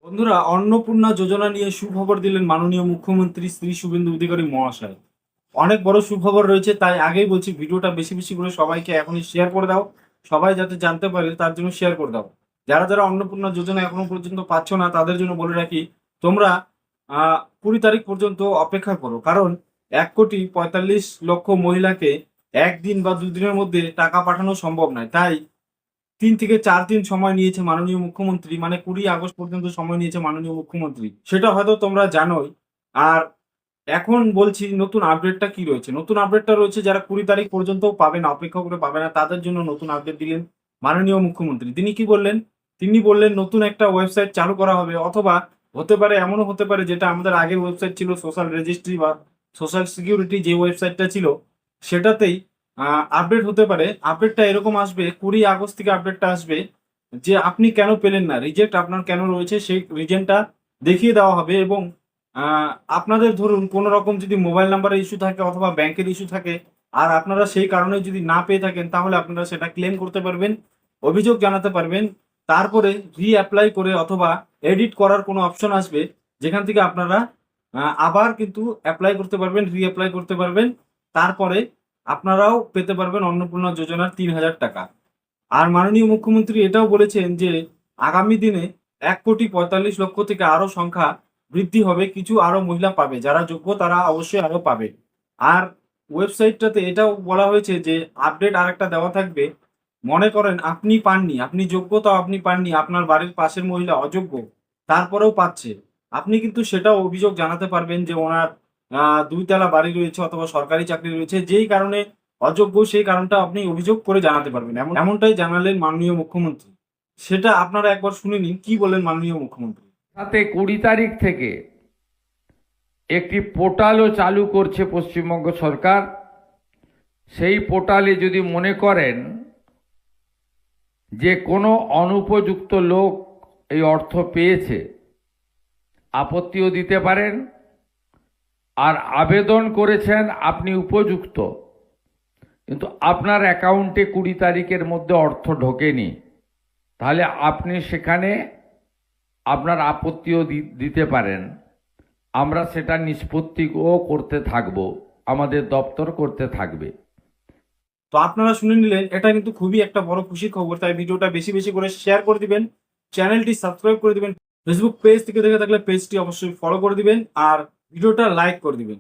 বন্ধুরা, অন্নপূর্ণা যোজনা নিয়ে সুখবর দিলেন মাননীয় মুখ্যমন্ত্রী শ্রী শুভেন্দু অধিকারী মহাশয়। অনেক বড় সুখবর রয়েছে, তাই আগেই বলছি ভিডিওটা বেশি বেশি করে সবাইকে এখনই শেয়ার করে দাও। সবাই যাতে জানতে পারে তার জন্য শেয়ার করে দাও। যারা যারা অন্নপূর্ণা যোজনা এখনো পর্যন্ত পাচ্ছ না তাদের জন্য বলে রাখি, তোমরা 20 তারিখ পর্যন্ত অপেক্ষা করো, কারণ 1,45,00,000 মহিলাকে একদিন বা দুদিনের মধ্যে টাকা পাঠানো সম্ভব নয়। তাই 3 থেকে 4 দিন সময় নিয়েছে মাননীয় মুখ্যমন্ত্রী, মানে 20 আগস্ট পর্যন্ত সময় নিয়েছে মাননীয় মুখ্যমন্ত্রী, সেটা হয়তো তোমরা জানোই। আর এখন বলছি নতুন আপডেটটা কি রয়েছে। নতুন আপডেটটা রয়েছে যারা 20 তারিখ পর্যন্ত পাবে না, অপেক্ষা করে পাবে না, তাদের জন্য নতুন আপডেট দিলেন মাননীয় মুখ্যমন্ত্রী। তিনি কি বললেন? তিনি বললেন নতুন একটা ওয়েবসাইট চালু করা হবে, অথবা হতে পারে এমনও হতে পারে যেটা আমাদের আগের ওয়েবসাইট ছিল সোশ্যাল রেজিস্ট্রি বা সোশ্যাল সিকিউরিটি, যে ওয়েবসাইটটা ছিল সেটাতেই আপডেট হতে পারে। আপডেটটা এরকম আসবে, 20 আগস্ট থেকে আপডেটটা আসবে যে আপনি কেন পেলেন না, রিজেক্ট আপনার কেন রয়েছে সেই রিজনটা দেখিয়ে দেওয়া হবে। এবং আপনাদের ধরুন কোনো রকম যদি মোবাইল নাম্বারের ইস্যু থাকে অথবা ব্যাংকের ইস্যু থাকে, আর আপনারা সেই কারণে যদি না পেয়ে থাকেন, তাহলে আপনারা সেটা ক্লেম করতে পারবেন, অভিযোগ জানাতে পারবেন। তারপরে অ্যাপ্লাই করে অথবা এডিট করার কোনো অপশন আসবে, যেখান থেকে আপনারা আবার কিন্তু অ্যাপ্লাই করতে পারবেন, অ্যাপ্লাই করতে পারবেন। তারপরে আপনারাও পেতে পারবেন অন্নপূর্ণা যোজনার 3,000 টাকা। আর মাননীয় মুখ্যমন্ত্রী এটাও বলেছেন যে আগামী দিনে 1,45,00,000 থেকে আরো সংখ্যা বৃদ্ধি হবে, কিছু আরো মহিলা পাবে, যারা যোগ্য তারা অবশ্যই আরো পাবে। আর ওয়েবসাইটটাতে এটাও বলা হয়েছে যে আপডেট আরেকটা দেওয়া থাকবে। মনে করেন আপনি পাননি, আপনি যোগ্য তাও আপনি পাননি, আপনার বাড়ির পাশের মহিলা অযোগ্য তারপরেও পাচ্ছে, আপনি কিন্তু সেটাও অভিযোগ জানাতে পারবেন যে ওনার 2 তলা বাড়ি রয়েছে অথবা সরকারি চাকরি রয়েছে, যেই কারণে অযোগ্য, সেই কারণটা আপনি অভিযোগ করে জানাতে পারবেন। এমনটাই জানালেন মাননীয় মুখ্যমন্ত্রী। সেটা আপনারা একবার শুনে নিন কি বলেন মাননীয় মুখ্যমন্ত্রী। তাতে 20 তারিখ থেকে একটি পোর্টালও চালু করছে পশ্চিমবঙ্গ সরকার। সেই পোর্টালে যদি মনে করেন যে কোনো অনুপযুক্ত লোক এই অর্থ পেয়েছে, আপত্তিও দিতে পারেন। আর আবেদন করেছেন আপনি উপযুক্ত, কিন্তু আপনার অ্যাকাউন্টে 20 তারিখের মধ্যে অর্থ ঢোকেনি, তাহলে আপনি সেখানে আপনার আপত্তিও দিতে পারেন। আমরা সেটা নিষ্পত্তিও করতে থাকব, আমাদের দপ্তর করতে থাকবে। তো আপনারা শুনে নিলেন, এটা কিন্তু খুবই একটা বড় খুশির খবর। তাই ভিডিওটা বেশি বেশি করে শেয়ার করে দিবেন, চ্যানেলটি সাবস্ক্রাইব করে দিবেন, ফেসবুক পেজ থেকে দেখে থাকলে পেজটি অবশ্যই ফলো করে দিবেন, আর ভিডিওটা লাইক করে দিবেন।